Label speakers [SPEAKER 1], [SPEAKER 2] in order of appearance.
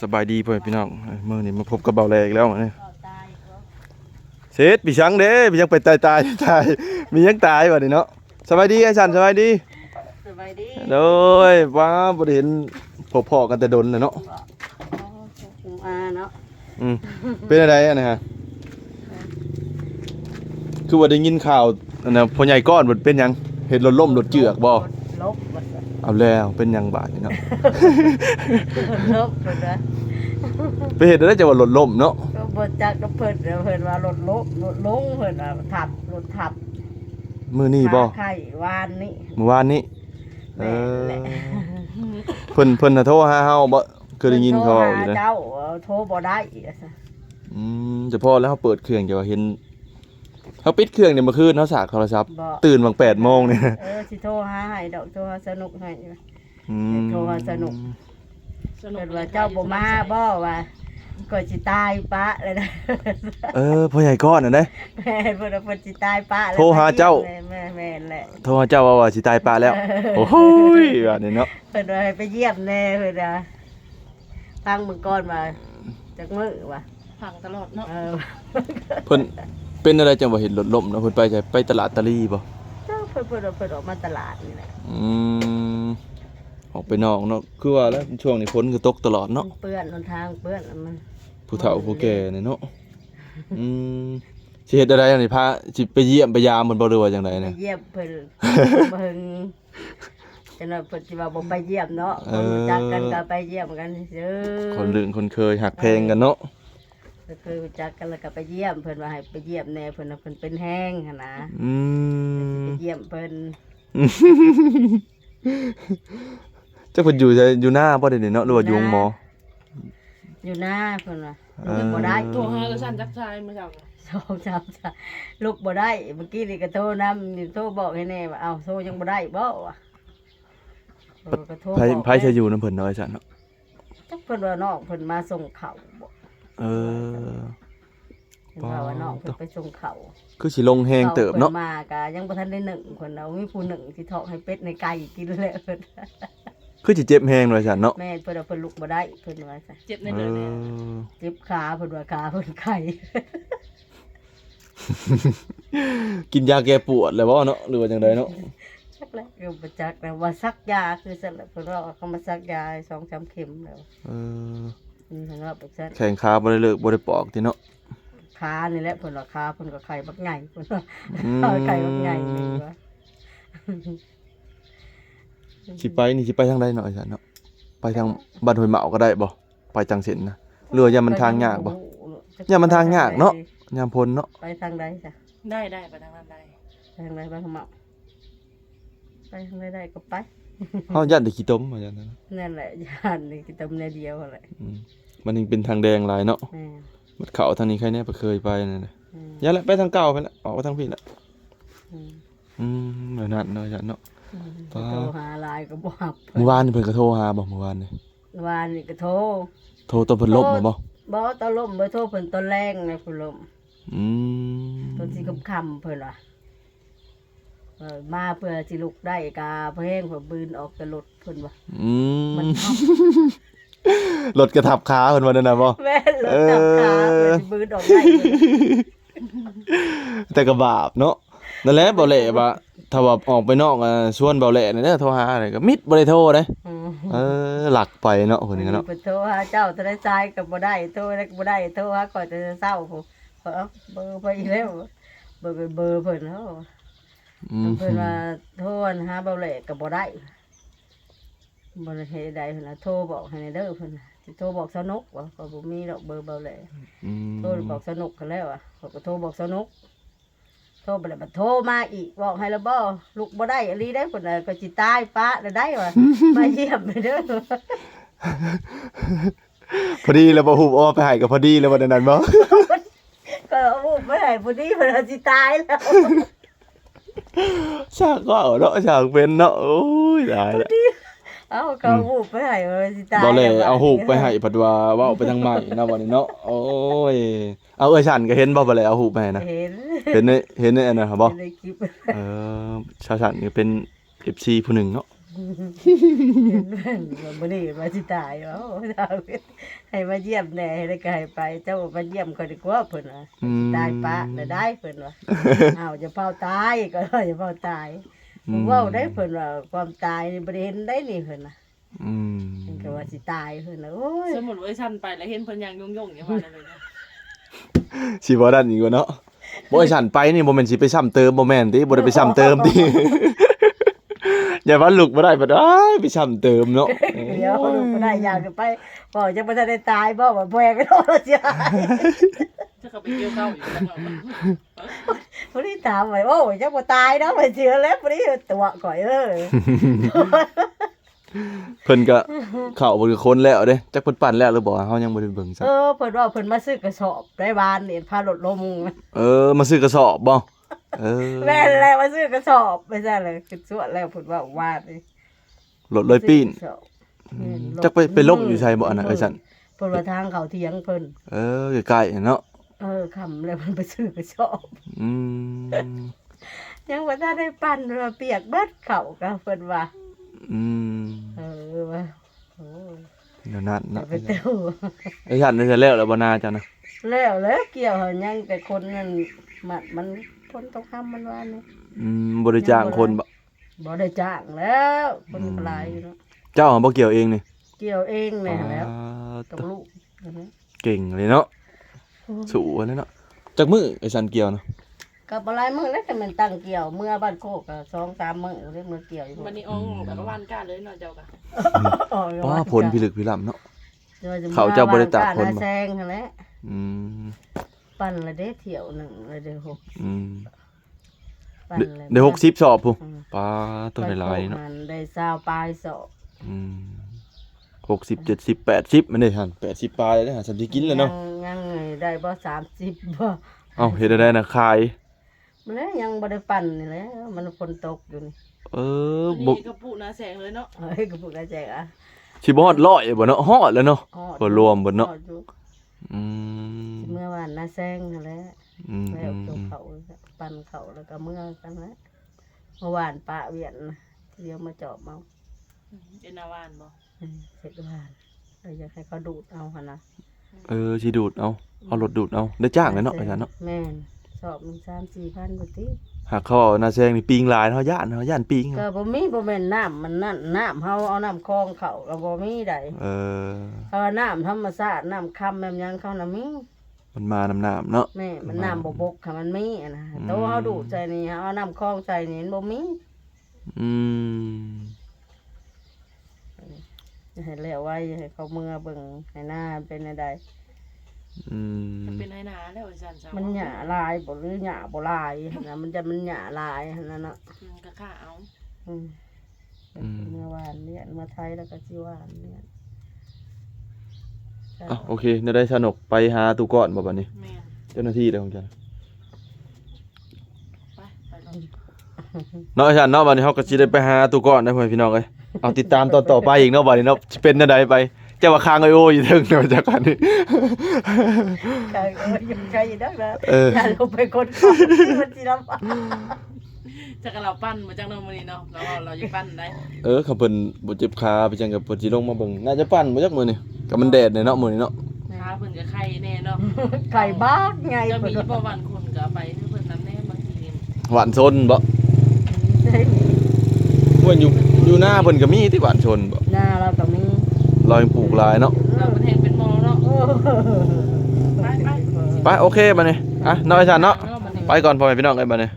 [SPEAKER 1] สบายดีพ่อพี่น้องเมื่อนี้มาพบกับเบาแลอีกแล้วเนี่ยเสร็จพี่ช้างเด้พี่ช้างไปตายมียังตายวะนี่เนาะสบายดีไอ้สันสบายดี
[SPEAKER 2] สบายดี
[SPEAKER 1] โดยว้าบ่ได้เห็นพ่อกันแต่ดนเลยเนาะ
[SPEAKER 2] เนาะ
[SPEAKER 1] เป็นอะไรอ่ะนะฮะคือว่าได้ยินข่าวนะพ่อใหญ่ก้อนมันเป็นยังเห็นรถล่มรถเจือกบ่
[SPEAKER 2] ลบ
[SPEAKER 1] เอาแล้วเป็นยังบาดนี่เนาะ
[SPEAKER 2] ลบเลยนะ
[SPEAKER 1] ไปเห็นได้จะว่ารถล่มเนาะ
[SPEAKER 2] ก็บ่จักก็เพิ่นว่ารถลบรถลงเพิ่นว่ารถทับ
[SPEAKER 1] มื้อนี้บ่
[SPEAKER 2] ไข่วานนี้
[SPEAKER 1] เมื่อวานนี้เพิ่นน่ะโทรหาเฮาบ่เคยได้ยินเขาอยู่นะ
[SPEAKER 2] เจ้าโทรบ่ได้
[SPEAKER 1] จะพอแล้วเฮาเปิดเครื่องจะว่าเห็นเฮาปิดเครื่องเนี่ยเมื่อคืนเฮาสากโทรศัพท์ตื่นบาง8 โมงเนี่ย
[SPEAKER 2] สิโทรหาให้ดอกโทรสนุกให้โทรสนุกเพิ่นว่าเจ้าบ่มาบ่ว่าก็สิตายปะเลยนะ
[SPEAKER 1] พ่อใหญ่ก้อนน่ะเด้
[SPEAKER 2] แม่เพิ่นสิตายปะ
[SPEAKER 1] โทรหาเจ้า
[SPEAKER 2] แม่แหละ
[SPEAKER 1] โทรหาเจ้าว่าสิตายปะแล้วโอ้โหว่านี่เนาะ
[SPEAKER 2] เพิ่นว่าให้ไปเยี่ยมแน่เพิ่นว่าฟังมึงก่อนว่าจักมื้อว่า
[SPEAKER 3] ฟังตลอดเนาะ
[SPEAKER 1] เพิ่นเป็นอะไรจังว่าเห็นรถล้มเนาะเพิ่นไปตลาดตะลี่บ่
[SPEAKER 2] เพิ่นออกมาตลาดนี่แหละ
[SPEAKER 1] ออกไปนอกเนาะคือว่าแล้วช่วงนี้ฝนก็ตกตลอดเนาะ
[SPEAKER 2] เปื้อนหนทางเปื้อนมัน
[SPEAKER 1] ผู้เฒ่าผู้แก่นี่เนาะสิเฮ็ดอะไรอันนี้พาสิไปเยี่ยมไปยามเพิ่นบ่หรือว่าจังได๋เนี่ย
[SPEAKER 2] เยี่ยมเพิ่นเบิ่งจังได๋เพิ่นสิว่าบ่ไปเยี่ยมเนาะรู้จักกันก็ไปเยี่ยมกันซื่อ
[SPEAKER 1] คนลึงคนเคยหักแพงกันเนาะ
[SPEAKER 2] เคยรู้จักกันแล้วก็ไปเยี่ยมเพิ่นว่าให้ไปเยี่ยมแน่เพิ่นน่ะเพิ่นเป็นแห้งหั่นนะไปเยี่ยมเพิ่น
[SPEAKER 1] จักเพิ่นอยู่หน้าบ่ได้เนาะหรือว่าอยู่โรงหมอ
[SPEAKER 2] อยู่หน้าเพิ่นว่าลูกบ่ได้
[SPEAKER 3] โทรหาแล้วฉันจักชายมื้อเช้า
[SPEAKER 2] 2-3ลูกบ่ได้เมื่อกี้นี่ก็โทรนำนี่โทรบอกให้แน่ว่าเอ้าโทรยังบ่ได้บ่วะ
[SPEAKER 1] ไผจะอยู่นำเพิ่นเนาะไอ้ซั่นเนาะ
[SPEAKER 2] จักเพิ่นว่าน้องเพิ่นมาส่งข้าวบ่ว่าน้องเพิ่นไปส่งข้าว
[SPEAKER 1] คือสิลงแฮงเติบเนาะ
[SPEAKER 2] มาก็ยังบ่ทันได้นึ่งเพิ่นเอามีผู้นึ่งสิเทาะให้เป็ดในไก่กินแล้วเพิ่น
[SPEAKER 1] คือสิเจ็บแฮงเลยซั่นเนาะ
[SPEAKER 2] แม่เพิ่นลุกบ่ได้เพิ่นว่าซั่น
[SPEAKER 3] เจ็บในเดือนนี้
[SPEAKER 2] เจ็บขาเพิ่นว่าขาเพิ่นไข้
[SPEAKER 1] กินยาแก้ปวดแล้วบ่เนาะหรือว่าจังไดเนาะ
[SPEAKER 2] จักแล้วก็บ่จักแล้วว่าซักยาคือซั่นแหละเพิ่นว่าเขามาซักยา 2-3 เข็มแล้วเพิ่นว่าแบบซั่น
[SPEAKER 1] แข้งขาบ่ได้เลิกบ่ได้ปอกติเนาะ
[SPEAKER 2] ขานี่แหละเพิ่นว่าขาเพิ่นก็ไข้บักใหญ่เพิ่นว่าไข้บักใหญ่เพิ่นว่า
[SPEAKER 1] สิไปทางใดเนาะไอ้ซั่นเนาะไปทางบ้านห้วยเหมาก็ได้บ่ไปจังเส้นนะหรือว่ายามมันทางยากบ่ยามมันทางยากเนาะยามพ้นเนาะ
[SPEAKER 2] ไปทางใดจ้ะ
[SPEAKER 3] ได้ไปทางนั้นได้
[SPEAKER 2] ไปทางใดบ้านเหมาไปทางใดได้ก็ไป
[SPEAKER 1] เฮาย่านได้ขี้ต้มว่าจังนั้น
[SPEAKER 2] นั่นแหละย่านนี่ขี้ต้มแนวเดียวนั่นแหละ
[SPEAKER 1] มันยังเป็นทางแดงหลายเนาะมันเข้าทางนี้ใครแน่บ่เคยไปนั่นน่ะอย่าละไปทางเก่าไปละออกไปทางพี่ละนั่นเนาะจังเนาะ
[SPEAKER 2] โทรหาไลน์ก็บ่รับ
[SPEAKER 1] เมื่อวานนี่เพิ่นก็โทรหาบ่เมื่อวานนี่
[SPEAKER 2] ก็โทร
[SPEAKER 1] ตอนเพิ่นล้มบ่
[SPEAKER 2] ตอนล้มบ่โทรเพิ่นตอนแรงนะเพิ่นล้มตอนสิค่ำๆเพิ่นว่ามาเพื่อสิลุกได้กาเพลงเพิ่นบืนออกแต่รถเพิ่นว่ามัน
[SPEAKER 1] รถกระทับขาเพิ่นว่านั่นน่ะบ่
[SPEAKER 2] แม่รถกระทับขาเพิ่นสิบืนออกได้
[SPEAKER 1] แต่ก็บาปเนาะนั่นแหละบ่แหละว่าถ้าว่าออกไปนอกชวนเบาแหล่นี่เด้อโทรหาอะไรก็มิดบ่ได้โทรเด้หลักไปเนาะเพิ่นนี่เนาะ
[SPEAKER 2] เพิ่นโทรหาเจ้าจะได้จ่ายก็บ่ได้โทรได้บ่ได้โทรหาก่อนจะเช้าพุ่นเบอร์ไปอีกแล้วเบอร์เพิ่นเนาะเพิ่นว่าโทรหาเบาแหล่ก็บ่ได้บ่ได้เฮ็ดได้เพิ่นน่ะโทรบอกให้เด้อเพิ่นสิโทรบอกสนุกว่าก็บ่มีดอกเบอร์เบาแหล่โทรบอกสนุกกันแล้วอ่ะก็โทรบอกสนุกโทรไปแล้วโทรมาอีกบอกให้แล้วบ่ลูกบ่ได้อีหลีได้เพิ่นน่ะก็สิตายปะได้ว่ามาเยี่ยมไปเด้อ
[SPEAKER 1] พอดีแล้วบ่ฮู้ไปให้ก็พอดีแล้วว่านั้นบ่
[SPEAKER 2] ก็ฮู้ไปให้พอดีเพิ่นสิตายแล้ว
[SPEAKER 1] ฉากก็เอาเนาะฉากเป็นเนาะโอ้ยตายแล้ว
[SPEAKER 2] เอาก็ฮู้ไปให้ว่าสิตาย
[SPEAKER 1] บ่แลเอาฮู้ไปให้ผัดว่าเว้าไปทางใหม่เนาะบัดนี้เนาะโอ้ยเอาฉันก็เห็นบ่แลเอาฮู้ไปให้นะเห็นในอันนั้นครับบ่ชาวฉันก็เป็น FC ผู้หนึ่งเนาะ
[SPEAKER 2] บ่ได้มาสิตายเอ้าให้มาเยี่ยมแหน่ให้ได้ก็ให้ไปเจ้ามาเยี่ยมก็ดีกว่าเพิ่นว่าตายปะได้เพิ่นว่าอ้าวจะเฝ้าตายก็อย่าเฝ้าตายเว้าได้เพิ่นว่าความตายนี่บ่ได้เห็นได้นี่เพิ่นน่ะเพิ่นก็ว่าสิตายเพิ่นน่ะโอ้ย
[SPEAKER 3] สมมุติว่าไอ้ฉันไปแล้วเห็นเพิ่นยังยุ่งๆอย่างว่าได้เลยนะ
[SPEAKER 1] สิบ่ดันอีกว่าเนาะบ่ให้ฉันไปนี่บ่แม่นสิไปซ้ำเติมบ่แม่นติบ่ได้ไปซ้ำเติมติ อย่าว่าลุกบ่ได้บ่ได้ไปซ้ำเติมเนาะ
[SPEAKER 2] เดี๋ยวลูกบ่ได้อยากจะไปบ่จะบ่ทันได้ตายบ่ว่าแพงก็โดนสิ
[SPEAKER 3] ถ้าเขาไปเกี่ยวข้าวอยู่แล้วเนาะ
[SPEAKER 2] บ่ได้ถามไว้โอ้ยจักบ่ตายเนาะไปเชื่อแล้วบ่ได้ตัวก่อย
[SPEAKER 1] เพิ่นก็เข้าบ่คือคนแล้วเด้จักเพิ่นปั่นแล้วหรือบ่เฮายังบ่ได้เบิ่งซะ
[SPEAKER 2] เพิ่นว่าเพิ่นมาซื้อกระสอบได้บ้านนี่พารถลม
[SPEAKER 1] มาซื้อกระสอบบ่
[SPEAKER 2] แม่นแล้วมาซื้อกระสอบไม่ใช่เลยคือสวดแล้วเพิ่นว่าว่านี่
[SPEAKER 1] รถลอยปีนจักไปลบอยู่ไสบ่อันน่ะเอ้ยซั่น
[SPEAKER 2] เพิ่นว่าทางเขาเถียงเพิ่น
[SPEAKER 1] ใกล้ๆเนาะ
[SPEAKER 2] ค่ำแล้วเพิ่นไปซื้อกระสอบ ยังบ่ทันได้ปั่นว่าเปียกเบิดเขาก็เพิ่นว่าว่าโอ้ย
[SPEAKER 1] เดี๋ยวนั้นเนาะ
[SPEAKER 2] ไปเต้า
[SPEAKER 1] ไอ้ฉันนี่จะแล้วบ่นาจ้ะนะ
[SPEAKER 2] แล้วเกี่ยวยังแต่คนนั่นมันคนต้องทำมันว่านี่
[SPEAKER 1] บ่ได้จ้างคนบ่
[SPEAKER 2] บ่ได้จ้างแล้วคนก็หลายอยู่เนาะ
[SPEAKER 1] เจ้าบ่เกี่ยวเองนี่
[SPEAKER 2] เกี่ยวเองแน่แล้วกับลูก
[SPEAKER 1] เก่งเลยเนาะสู้เลยเนาะจักมื้อไอ้สันเกี่ยวเนาะ
[SPEAKER 2] กับบ่หลายมื้อแล้วแต่มันตั้งเกี่ยวเมื่อบ้านโคกก็ 2-3 มื้อเรียกมาเกี่ยวอยู่
[SPEAKER 3] วันนี้อองแบบว่าวันกล้าเลยเนาะเจ้าก็
[SPEAKER 1] ป้าผลพิลึกพิล่ำเนาะ เขาเจ้าบ่ได้ตากผลบ่
[SPEAKER 2] แซงนั่นแหละ ปั่นละเด้เที่ยวหนึงละเด้ปั่นละ
[SPEAKER 1] ได้60สอบพุป้าตัวหลายๆเนาะ
[SPEAKER 2] ได้20ปลายสอบ
[SPEAKER 1] 60 70 80มันได้หั่น80ปลายได้หั่นสันสิกินแล้วเนาะ
[SPEAKER 2] ยังได้บ่30บ่
[SPEAKER 1] เอ้าเฮ็ดได้นะขาย
[SPEAKER 2] มันแล้วยังบ่ได้ปั่นนี่แหละมันฝนตกอยู่นี่
[SPEAKER 1] บ่
[SPEAKER 3] นี่ก็ปุนาแสงเลยเนาะ
[SPEAKER 2] เฮ้ยก็พูดกระแจกอ่ะ
[SPEAKER 1] สิบ่ฮอด100บ่เนาะฮอดแล้วเนาะบ่รวมเบิดเนาะ
[SPEAKER 2] เมื่อวานน่าแซงนั่นแหละแล้วจบเขาปั่นเขาแล้วก็เมื่อกันแล้วเมื่อวานป้าเวียนเดี๋ยวมาจอบเอา
[SPEAKER 3] เป็นนาวานบ่
[SPEAKER 2] เสร็จวานเราอยากให้เขาดูดเอาหั่นน่ะ
[SPEAKER 1] สิดูดเอารถดูดเอาได้จ้างเลยเนาะอาจารย์เนาะ
[SPEAKER 2] แม่นสอบมัน 3-4,000บ่ติ
[SPEAKER 1] หากเขาเอาหน้าแซงนี่ปิงหลายเฮาย่านปิง
[SPEAKER 2] ก็บ่มีบ่แม่นน้ำมันนั่นน้ำเฮาเอาน้ำคลองเขาก็บ่มีใดเอาน้ำธรรมชาติน้ำคำน้ำหยังเขาน่ะมี
[SPEAKER 1] มันมานำน้ำเนาะ
[SPEAKER 2] แม่มันน้ำบ่บกค่ะมันมีอะนะโตเฮาดูดใส่นี่เอาน้ำคลองใส่นี่มันบ่มีให้แล้วไว้ให้เขาเมื่อเบิ่งให้หน้าเป็นจังได
[SPEAKER 3] จะเป็นให้นาแล้วไอ้ฉันเจ้า
[SPEAKER 2] มันหญ้าลายบ่หรือหญ้าบ่ลายนะมันจะมันหญ้าลายนั่นน่ะ
[SPEAKER 3] ก็ค่าเอา
[SPEAKER 2] เมื่อวานเนี่ยเมื่อไทยแล้วก็สิวานเนี่ย
[SPEAKER 1] โอเคได้สนุกไปหาตูก่อนบ่บัดนี้
[SPEAKER 3] แม่น
[SPEAKER 1] เจ้าหน้าที่เด้อของจัน
[SPEAKER 3] ไปเนาะ
[SPEAKER 1] เนาะอาจารย์เนาะบัดนี้เฮาก็สิได้ไปหาตูก่อนได้พ่อพี่น้องเอ้ยเอาติดตามตอนต่อไปอีกเนาะบัดนี้เนาะสิเป็นจังไดไปเจ้าว่าค้างโออยู่ถึงเนาะจากกันนี่
[SPEAKER 2] ยังใครอยู่ดักนะอย่าลงไปคนขับมันสิลำบาก
[SPEAKER 3] จักเราปั้นมาจากโน่นมื้อนี้เนาะเราจะปั้นได้
[SPEAKER 1] เขาเพิ่นบ่เจ็บขาไปจังกับเพิ่นสิลงมาเบิ่งน่าจะปั่นบ่จักมื้อนี่ก็มันแดดเนี่ยเนาะมื้อนี้เนาะ
[SPEAKER 3] ขาเพิ่นก็ไข่แน่เนาะ
[SPEAKER 2] ไก่บ้ากไง
[SPEAKER 3] จะ
[SPEAKER 2] เพิ่
[SPEAKER 3] มี
[SPEAKER 2] น
[SPEAKER 3] บ่วันคนก็ไปให้เพิ่นนำแน่บางที
[SPEAKER 1] หวานชนบ่เพิ่นอยู่หน้าเพิ่นก็มีที่หวานชนบ่
[SPEAKER 2] หน้าเราก็มี
[SPEAKER 1] ลอยปลูกหลายเนาะ
[SPEAKER 3] เราเป็นแทงเป็นหมอเนาะไป
[SPEAKER 1] ไปโอเคบัดนี้เนาะอาจารย์เนาะไปก่อนพ่อแม่พี่น้องเอ้ยบัดนี้